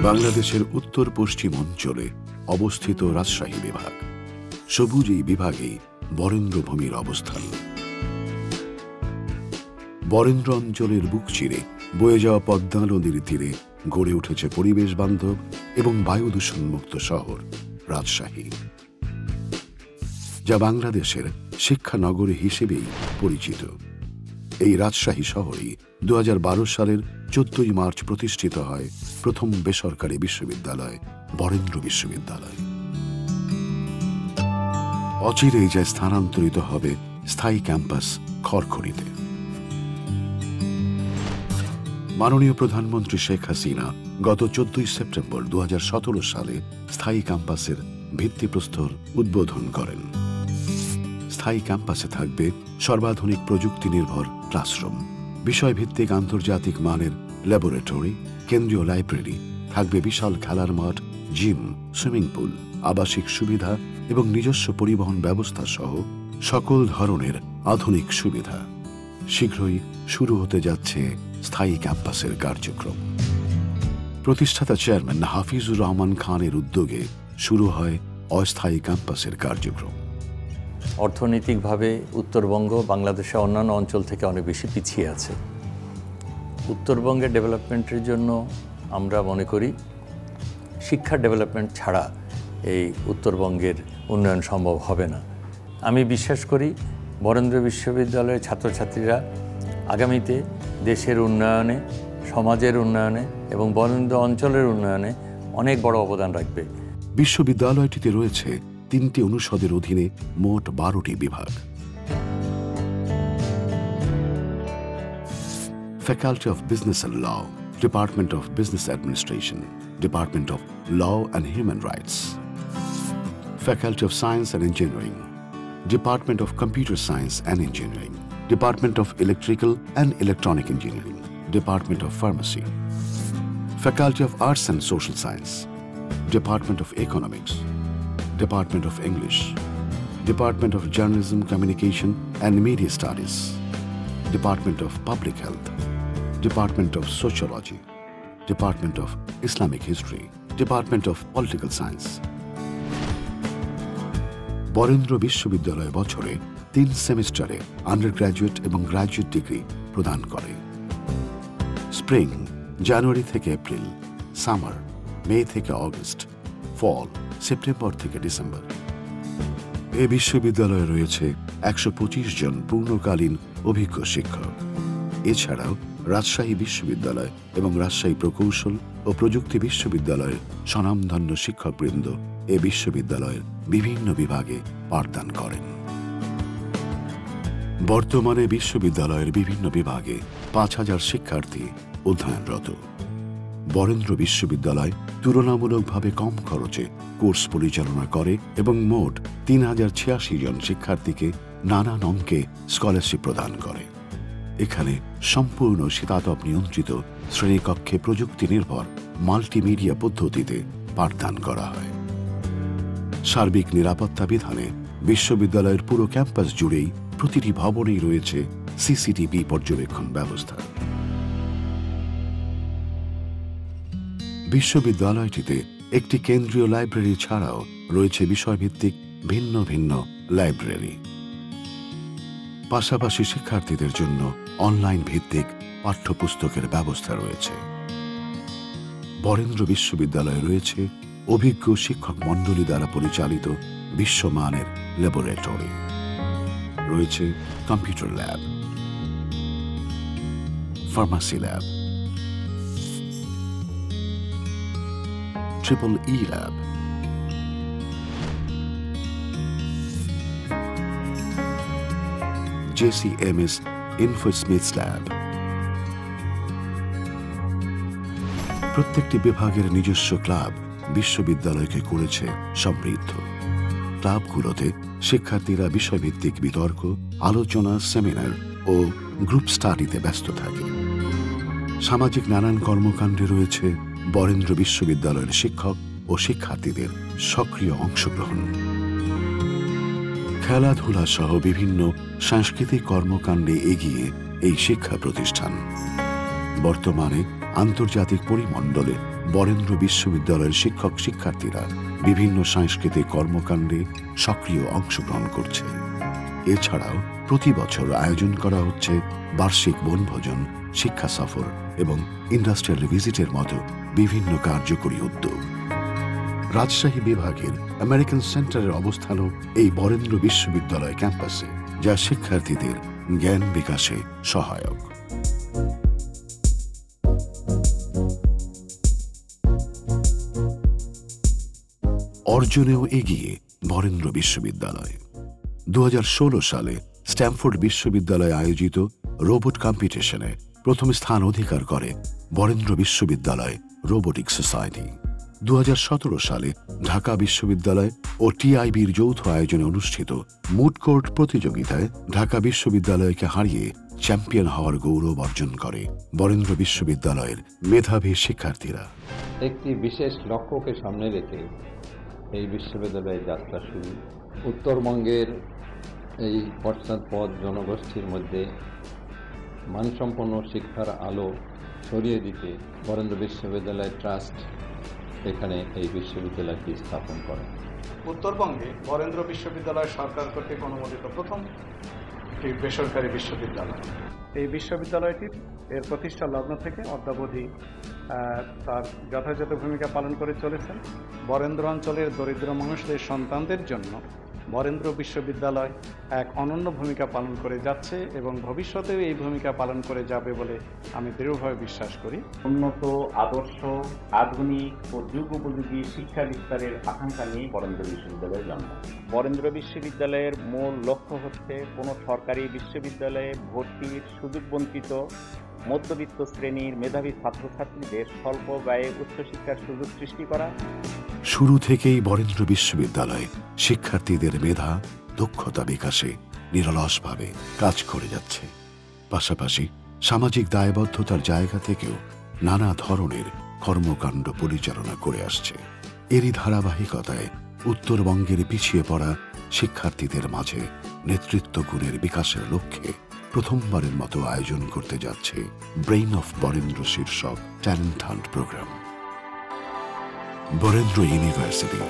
বাংলাদেশের উত্তর পশ্চিম অঞ্চলে অবস্থিত রাজশাহী বিভাগ। সবুজ এই বিভাগে বরেন্দ্রভূমির অবস্থান। বরেন্দ্র অঞ্চলের বুক চিরে বয়ে যাওয়া পদ্মা নদীর তীরে গড়ে উঠেছে পরিবেশ বান্ধব এবং বায়ু দূষণমুক্ত শহর রাজশাহী, যা বাংলাদেশের শিক্ষা নগরী হিসেবেই পরিচিত। এই রাজশাহী শহরেই 2012 সালের 14 মার্চ প্রতিষ্ঠিত হয় প্রথম বেসরকারি বিশ্ববিদ্যালয় বরেন্দ্র বিশ্ববিদ্যালয়। অচিরেই যা স্থানান্তরিত হবে স্থায়ী ক্যাম্পাস খড়খড়িতে। মাননীয় প্রধানমন্ত্রী শেখ হাসিনা গত 14 সেপ্টেম্বর 2017 সালে স্থায়ী ক্যাম্পাসের ভিত্তিপ্রস্তর উদ্বোধন করেন। স্থায়ী ক্যাম্পাসে থাকবে সর্বাধুনিক প্রযুক্তি নির্ভর ক্লাসরুম, বিষয়ভিত্তিক আন্তর্জাতিক মানের ল্যাবরেটরি, কেন্দ্রীয় লাইব্রেরি, থাকবে বিশাল খেলার মাঠ, জিম, সুইমিং পুল, আবাসিক সুবিধা এবং নিজস্ব পরিবহন ব্যবস্থা সহ সকল ধরনের আধুনিক সুবিধা। শীঘ্রই শুরু হতে যাচ্ছে স্থায়ী ক্যাম্পাসের কার্যক্রম। প্রতিষ্ঠাতা চেয়ারম্যান হাফিজুর রহমান খানের উদ্যোগে শুরু হয় অস্থায়ী ক্যাম্পাসের কার্যক্রম। অর্থনৈতিকভাবে উত্তরবঙ্গ বাংলাদেশের অন্যান্য অঞ্চল থেকে অনেক বেশি পিছিয়ে আছে। উত্তরবঙ্গের ডেভেলপমেন্টের জন্য আমরা মনে করি শিক্ষার ডেভেলপমেন্ট ছাড়া এই উত্তরবঙ্গের উন্নয়ন সম্ভব হবে না। আমি বিশ্বাস করি বরেন্দ্র বিশ্ববিদ্যালয়ের ছাত্রছাত্রীরা আগামীতে দেশের উন্নয়নে, সমাজের উন্নয়নে এবং বরেন্দ্র অঞ্চলের উন্নয়নে অনেক বড় অবদান রাখবে। বিশ্ববিদ্যালয়টিতে রয়েছে 3টি অনুষদের অধীনে মোট 12টি বিভাগ। Faculty of business and law, department of business administration, department of law and human rights, faculty of science and engineering, department of computer science and engineering, department of electrical and electronic engineering, department of pharmacy, faculty of arts and social science, department of economics, Department of English, Department of Journalism, Communication and Media Studies, Department of Public Health, Department of Sociology, Department of Islamic History, Department of Political Science. Barendra বিশ্ববিদ্যালয় বছরে 3 সেমিস্টারে undergraduate এবং graduate degree প্রদান করে। Spring জানুয়ারি থেকে April, summer মে থেকে August, ফল September থেকে December. এ বিশ্ববিদ্যালয়ে রয়েছে 125 জন পূর্ণকালীন অভিজ্ঞ শিক্ষক। এছাড়াও রাজশাহী বিশ্ববিদ্যালয় এবং রাজশাহী প্রকৌশল ও প্রযুক্তি বিশ্ববিদ্যালয়ের স্বনামধন্য শিক্ষকবৃন্দ এ বিশ্ববিদ্যালয়ের বিভিন্ন বিভাগে পাঠদান করেন। বর্তমানে বিশ্ববিদ্যালয়ের বিভিন্ন বিভাগে 5000 শিক্ষার্থী অধ্যয়নরত। বরেন্দ্র বিশ্ববিদ্যালয় তুলনামূলকভাবে কম খরচে কোর্স পরিচালনা করে এবং মোট 3086 জন শিক্ষার্থীকে নানান অঙ্কে স্কলারশিপ প্রদান করে। এখানে সম্পূর্ণ শীতাতপ নিয়ন্ত্রিত শ্রেণীকক্ষে প্রযুক্তি নির্ভর মাল্টিমিডিয়া পদ্ধতিতে পাঠদান করা হয়। সার্বিক নিরাপত্তা বিধানে বিশ্ববিদ্যালয়ের পুরো ক্যাম্পাস জুড়েই প্রতিটি ভবনেই রয়েছে সিসিটিভি পর্যবেক্ষণ ব্যবস্থা। বিশ্ববিদ্যালয়টিতে একটি কেন্দ্রীয় লাইব্রেরি ছাড়াও রয়েছে বিষয়ভিত্তিক ভিন্ন ভিন্ন লাইব্রেরি। পাশাপাশি শিক্ষার্থীদের জন্য অনলাইন ভিত্তিক পাঠ্যপুস্তকের ব্যবস্থা রয়েছে। বরেন্দ্র বিশ্ববিদ্যালয়ে রয়েছে অভিজ্ঞ শিক্ষক মণ্ডলী দ্বারা পরিচালিত বিশ্বমানের ল্যাবরেটরি, রয়েছে computer lab, pharmacy lab, EEE Lab, JCMS InfoSmiths Lab। প্রত্যেকটি বিভাগের নিজস্ব ক্লাব বিশ্ববিদ্যালয়কে করেছে সমৃদ্ধ। ক্লাবগুলোতে শিক্ষার্থীরা বিষয়ভিত্তিক বিতর্ক, আলোচনা, সেমিনার ও গ্রুপ স্টাডিতে ব্যস্ত থাকে। সামাজিক নানান কর্মকাণ্ডে রয়েছে বরেন্দ্র বিশ্ববিদ্যালয়ের শিক্ষক ও শিক্ষার্থীদের সক্রিয় অংশগ্রহণ। খেলাধুলা সহ বিভিন্ন সাংস্কৃতিক কর্মকাণ্ডে এগিয়ে এই শিক্ষা প্রতিষ্ঠান। বর্তমানে আন্তর্জাতিক পরিমণ্ডলে বরেন্দ্র বিশ্ববিদ্যালয়ের শিক্ষক শিক্ষার্থীরা বিভিন্ন সাংস্কৃতিক কর্মকাণ্ডে সক্রিয় অংশগ্রহণ করছে। এছাড়াও প্রতি বছর আয়োজন করা হচ্ছে বার্ষিক বনভোজন, শিক্ষা সফর এবং ইন্ডাস্ট্রিয়াল ভিজিটের মতো বিভিন্ন কার্যকরী উদ্যোগ। রাজশাহী বিভাগের আমেরিকান সেন্টারের অবস্থানও এই বরেন্দ্র বিশ্ববিদ্যালয় ক্যাম্পাসে, যা শিক্ষার্থীদের জ্ঞান বিকাশে সহায়ক। অর্জনেও এগিয়ে বরেন্দ্র বিশ্ববিদ্যালয়। 2016 সালে স্ট্যামফোর্ড বিশ্ববিদ্যালয়ে আয়োজিত রোবট কম্পিটিশনে প্রথম স্থান অধিকার করে বরেন্দ্র বিশ্ববিদ্যালয় রোবোটিক সোসাইটি। 2017 সালে ঢাকা বিশ্ববিদ্যালয় ও টিআইবির যৌথ আয়োজনে অনুষ্ঠিত মুড কোর্ট প্রতিযোগিতায় ঢাকা বিশ্ববিদ্যালয়কে হারিয়ে চ্যাম্পিয়ন হওয়ার গৌরব অর্জন করে বরেন্দ্র বিশ্ববিদ্যালয়ের মেধাবী শিক্ষার্থীরা। একটি বিশেষ লক্ষ্যকে সামনে রেখে এই বিশ্ববিদ্যালয়ের যাত্রা শুরু। উত্তরবঙ্গের এই পশ্চাৎপদ জনগোষ্ঠীর মধ্যে মানসম্পন্ন শিক্ষার আলো ছড়িয়ে দিতে বরেন্দ্র বিশ্ববিদ্যালয় ট্রাস্ট এখানে এই বিশ্ববিদ্যালয়টি স্থাপন করে। উত্তরবঙ্গে বরেন্দ্র বিশ্ববিদ্যালয় সরকার কর্তৃক অনুমোদিত প্রথম একটি বেসরকারি বিশ্ববিদ্যালয়। এই বিশ্ববিদ্যালয়টির এর প্রতিষ্ঠা লগ্ন থেকে অদ্যাবধি তার যথাযথ ভূমিকা পালন করে চলেছেন। বরেন্দ্র অঞ্চলের দরিদ্র মানুষদের সন্তানদের জন্য বরেন্দ্র বিশ্ববিদ্যালয় এক অনন্য ভূমিকা পালন করে যাচ্ছে এবং ভবিষ্যতেও এই ভূমিকা পালন করে যাবে বলে আমি দৃঢ়ভাবে বিশ্বাস করি। উন্নত, আদর্শ, আধুনিক ও যুগ উপযোগী শিক্ষা বিস্তারের আকাঙ্ক্ষা নিয়ে বরেন্দ্র বিশ্ববিদ্যালয়ের জন্ম। বরেন্দ্র বিশ্ববিদ্যালয়ের মূল লক্ষ্য হচ্ছে কোনো সরকারি বিশ্ববিদ্যালয়ে ভর্তির সুযোগবঞ্চিত মধ্যবিত্ত শ্রেণীর মেধাবী ছাত্রছাত্রীদের স্বল্প ব্যয়ে উচ্চশিক্ষার সুযোগ সৃষ্টি করা। শুরু থেকেই বরেন্দ্র বিশ্ববিদ্যালয় শিক্ষার্থীদের মেধা, দক্ষতা বিকাশে নিরলসভাবে কাজ করে যাচ্ছে। পাশাপাশি সামাজিক দায়বদ্ধতার জায়গা থেকেও নানা ধরনের কর্মকাণ্ড পরিচালনা করে আসছে। এরই ধারাবাহিকতায় উত্তরবঙ্গের পিছিয়ে পড়া শিক্ষার্থীদের মাঝে নেতৃত্ব গুণের বিকাশের লক্ষ্যে প্রথমবারের মতো আয়োজন করতে যাচ্ছে ব্রেইন অফ বরেন্দ্র শীর্ষক talent hunt program. Barendra university